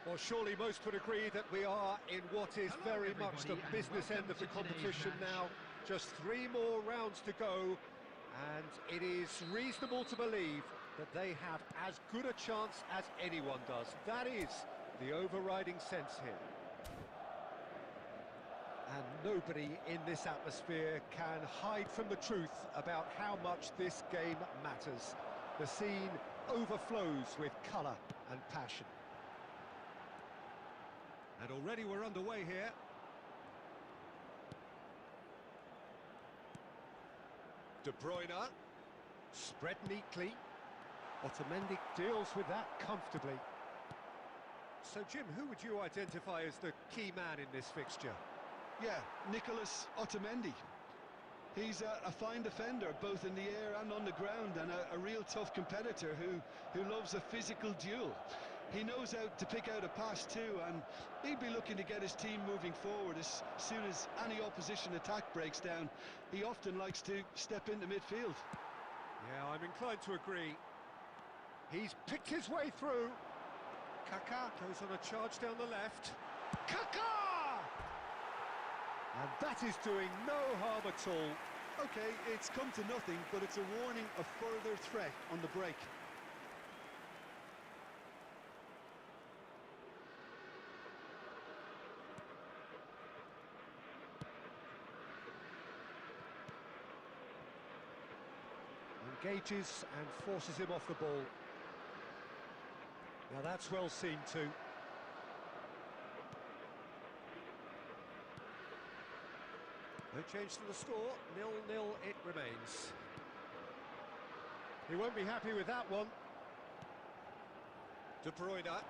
Well, surely most would agree that we are in what is very much the everybody, and business end of the welcome to today's competition match. now. Just 3 more rounds to go, and it is reasonable to believe that they have as good a chance as anyone does. That is the overriding sense here. And nobody in this atmosphere can hide from the truth about how much this game matters. The scene overflows with colour and passion. And already we're underway here. De Bruyne, spread neatly. Otamendi deals with that comfortably. So Jim, who would you identify as the key man in this fixture? Yeah, Nicolas Otamendi. He's a fine defender, both in the air and on the ground, and a real tough competitor who loves a physical duel. He knows how to pick out a pass too, and he'd be looking to get his team moving forward as soon as any opposition attack breaks down. He often likes to step into midfield. Yeah, I'm inclined to agree. He's picked his way through. Kaká goes on a charge down the left. Kaká! And that is doing no harm at all. Okay, it's come to nothing, but it's a warning of further threat on the break. Engages and forces him off the ball. Now that's well seen too. No change to the score, 0-0 it remains. He won't be happy with that one. De Bruyne. That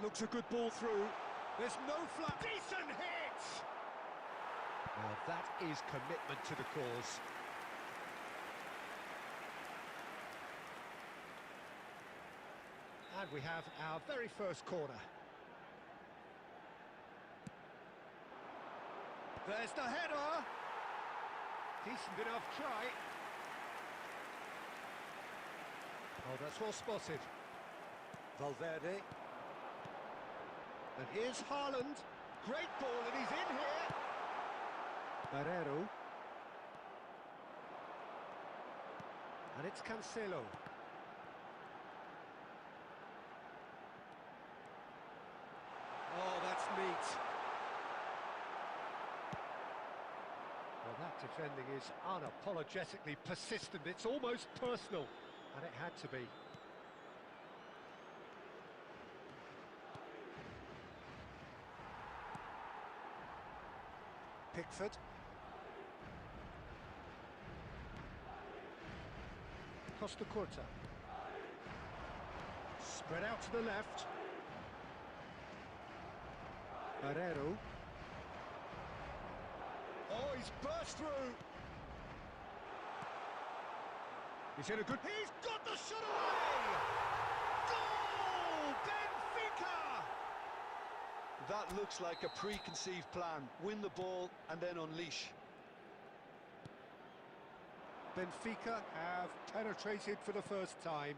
looks a good ball through. There's no flat. Decent hit! Now that is commitment to the cause. And we have our very first corner. There's the header! Decent enough try. Oh, that's well spotted. Valverde. And here's Haaland. Great ball, and he's in here. Barreiro. And it's Cancelo. Oh, that's neat. Well, that defending is unapologetically persistent. It's almost personal, and it had to be. Pickford. Costa Curta. Spread out to the left. Barreiro. Oh, he's burst through. He's in a good... He's got the shot away! Goal! Benfica! That looks like a preconceived plan. Win the ball and then unleash. Benfica have penetrated for the first time.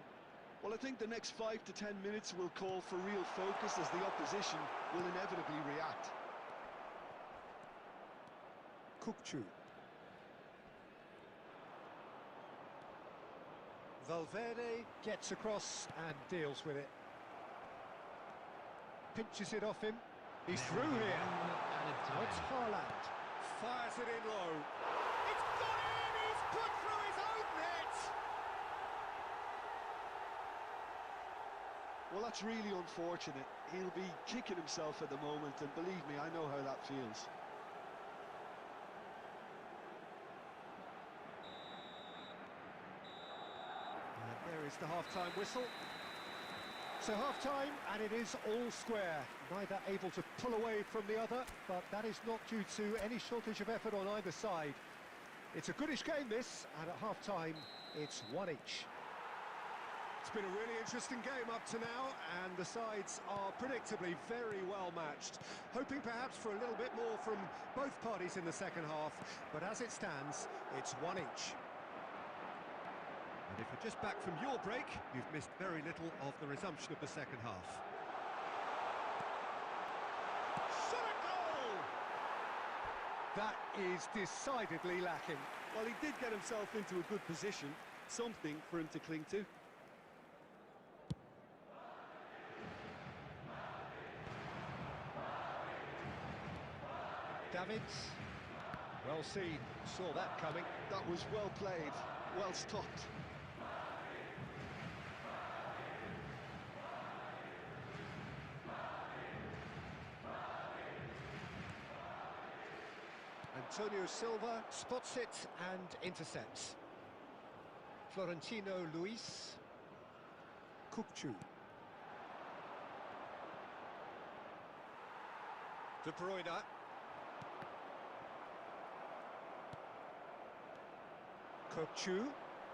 Well, I think the next 5 to 10 minutes will call for real focus as the opposition will inevitably react. Kukçu. Valverde gets across and deals with it. Pinches it off him. He's through here. Now it's Haaland. Fires it in low. It's gone in! He's put through his own net! Well, that's really unfortunate. He'll be kicking himself at the moment, and believe me, I know how that feels. And there is the half-time whistle. So half-time, and it is all square. Neither able to pull away from the other, but that is not due to any shortage of effort on either side. It's a goodish game, this, and at half-time, it's one each. It's been a really interesting game up to now, and the sides are predictably very well matched. Hoping perhaps for a little bit more from both parties in the second half, but as it stands, it's one each. And if you're just back from your break, you've missed very little of the resumption of the second half. Shot a goal! That is decidedly lacking. Well, he did get himself into a good position, something for him to cling to. Davids, well seen, saw that coming. That was well played, well stopped. Antonio Silva spots it and intercepts. Florentino Luis. Kukçu. De Bruyne. Kukçu.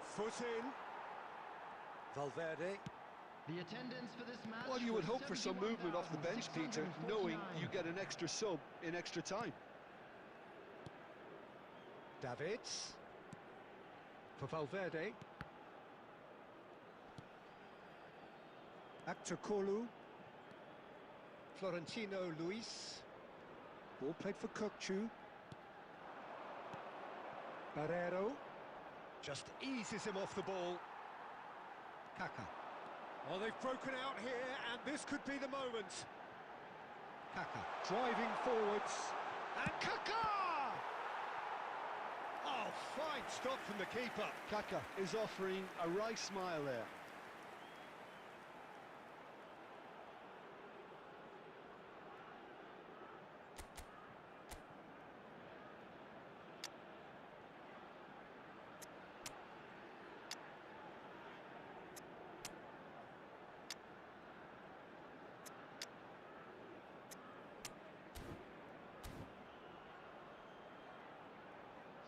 Foot in. Valverde. The attendance for this match. Well, you would hope for some movement off the bench, Peter, knowing you get an extra sub in extra time. Davids. For Valverde. Aktürkoğlu. Florentino Luis. Ball played for Kukçu. Barreiro. Just eases him off the ball. Kaka. Oh, they've broken out here, and this could be the moment. Kaka driving forwards. And Kaka! Oh, fine stop from the keeper. Kaka is offering a wry smile there.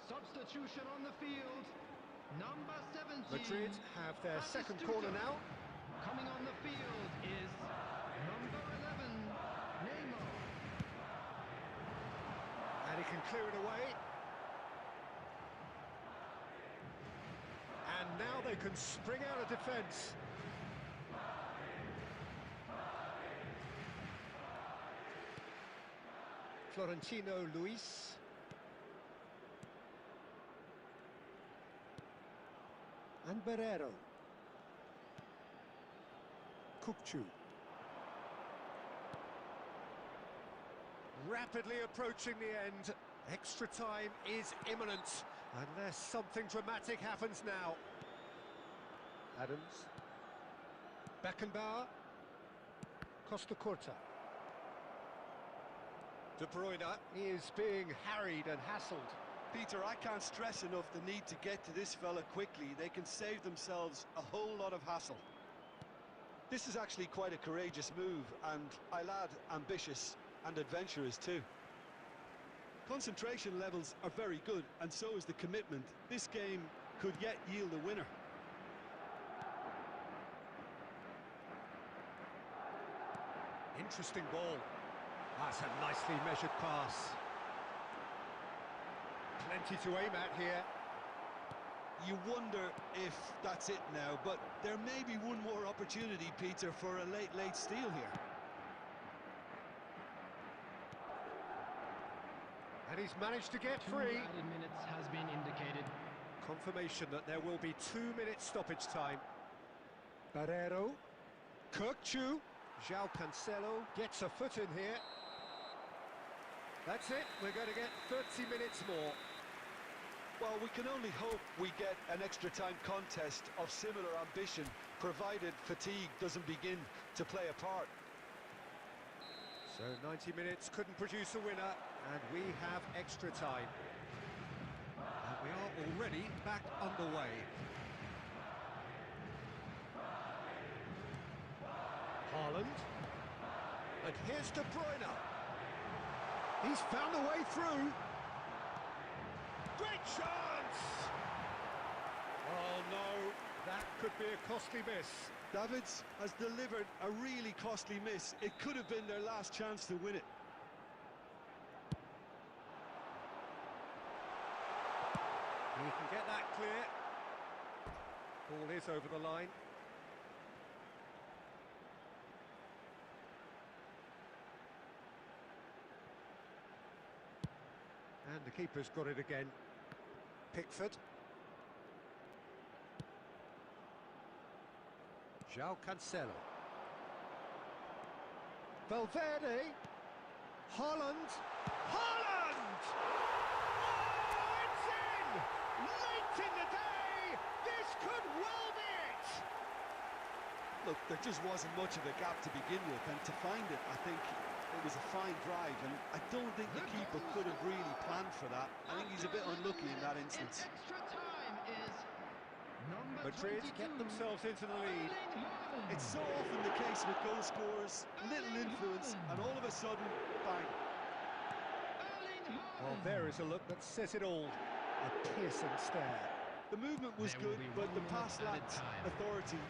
Substitution on the field. Number 17. Madrid have their second corner now. Coming on the field is number 11, Neymar. And he can clear it away. And now they can spring out of defence. Florentino Luis. And Barreiro. Kukçu. Rapidly approaching the end. Extra time is imminent, unless something dramatic happens now. Adams. Beckenbauer. Costa Curta. De Bruyne is being harried and hassled. Peter, I can't stress enough the need to get to this fella quickly. They can save themselves a whole lot of hassle. This is actually quite a courageous move, and I'll add ambitious and adventurous too. Concentration levels are very good, and so is the commitment. This game could yet yield a winner. Interesting ball. That's a nicely measured pass. Plenty to aim at here. You wonder if that's it now, but there may be one more opportunity, Peter, for a late steal here. And he's managed to get 2 free. added minutes has been indicated. Confirmation that there will be 2 minutes stoppage time. Barreiro. Kukçu. João Cancelo gets a foot in here. That's it, we're going to get 30 minutes more. Well, we can only hope we get an extra time contest of similar ambition, provided fatigue doesn't begin to play a part. So 90 minutes couldn't produce a winner, and we have extra time. And we are already back underway. Haaland. And here's De Bruyne. He's found a way through. Great chance! Oh no, that could be a costly miss. Davids has delivered a really costly miss. It could have been their last chance to win it. He can get that clear. Ball is over the line. And the keeper's got it again. Pickford. João Cancelo. Valverde. Haaland. Haaland! Oh, it's in! Late in the day! This could well be it! Look, there just wasn't much of a gap to begin with, and to find it, I think it was a fine drive, and I don't think the keeper could have really planned for that. I think he's a bit unlucky in that instance. Extra time is number Madrid 22, get themselves into the lead. Erling Haaland. It's so often the case with goal scorers, little influence, and all of a sudden, bang. Erling Haaland. Well, there is a look that says it all. A piercing stare. The movement was There will good, be but the 1 pass minute lacked added time. authority,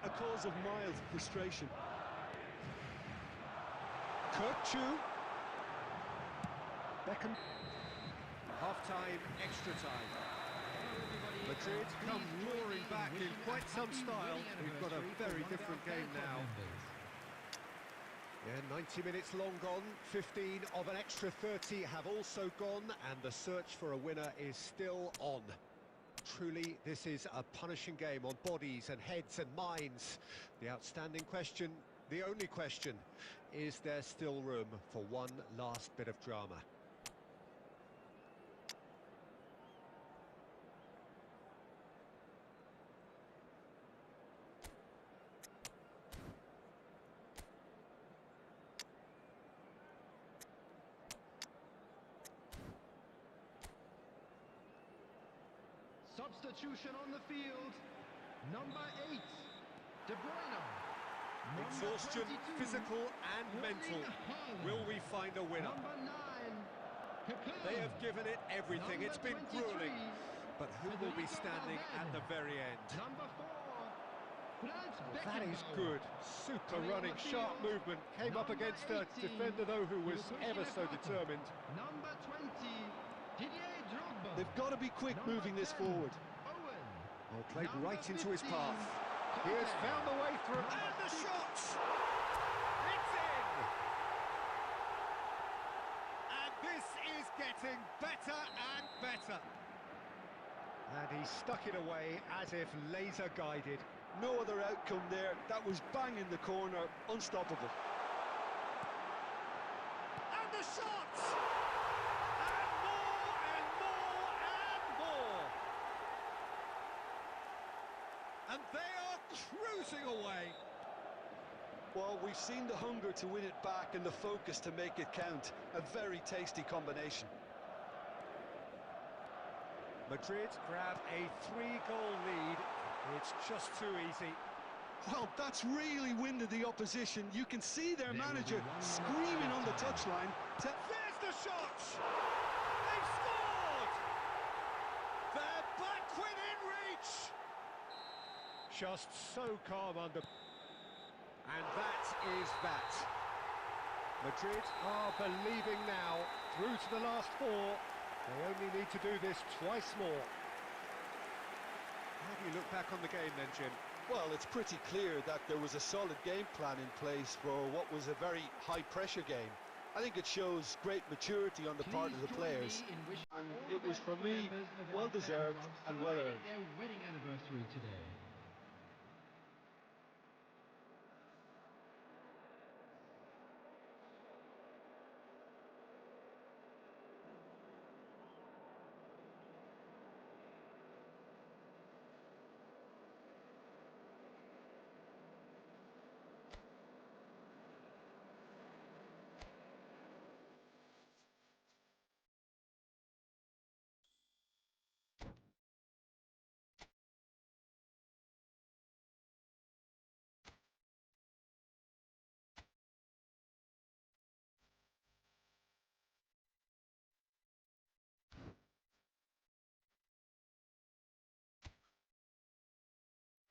a cause of mild frustration. Kirkchu. Beckham. Half-time, extra time. Madrid come roaring back in quite some style. We've got a very different game now. Yeah, 90 minutes long gone, 15 of an extra 30 have also gone, and the search for a winner is still on. Truly, this is a punishing game on bodies and heads and minds. The outstanding question, the only question, is there still room for one last bit of drama? Substitution on the field. Number 8, De Bruyne. Number Exhaustion, 22, physical and mental. Erling Haaland. Will we find a winner? Number 9, Pepe. They have given it everything. It's been Number 23, grueling. But who will be standing at the very end? Number 4, Franz That is Beckenbauer. good. Super Coming on running, the sharp field, movement. Came up number against a 18, defender, though, who was Yusuke ever so Nakata. determined. Number 20, Didier Drogba. They've got to be quick Number moving this 10, forward. Owen. Well, played Number right into his 15, path. He has Kante. found the way through. Number And the 6, shot! It's in! And this is getting better and better. And he stuck it away as if laser guided. No other outcome there. That was bang in the corner, unstoppable. And the shot! And more and more and more! And they are cruising away. Well, we've seen the hunger to win it back and the focus to make it count. A very tasty combination. Madrid grab a 3-goal lead. It's just too easy. Well, that's really winded the opposition. You can see their There will manager be 1 minute screaming on the added time. touchline. There's the shot! They've scored! They're back within reach! Just so calm under... And that is that. Madrid are believing now, through to the last 4. They only need to do this twice more. How do you look back on the game then, Jim? Well, it's pretty clear that there was a solid game plan in place for what was a very high-pressure game. I think it shows great maturity on the part of the players. And it was, for me, well-deserved and well-earned. Their wedding anniversary today.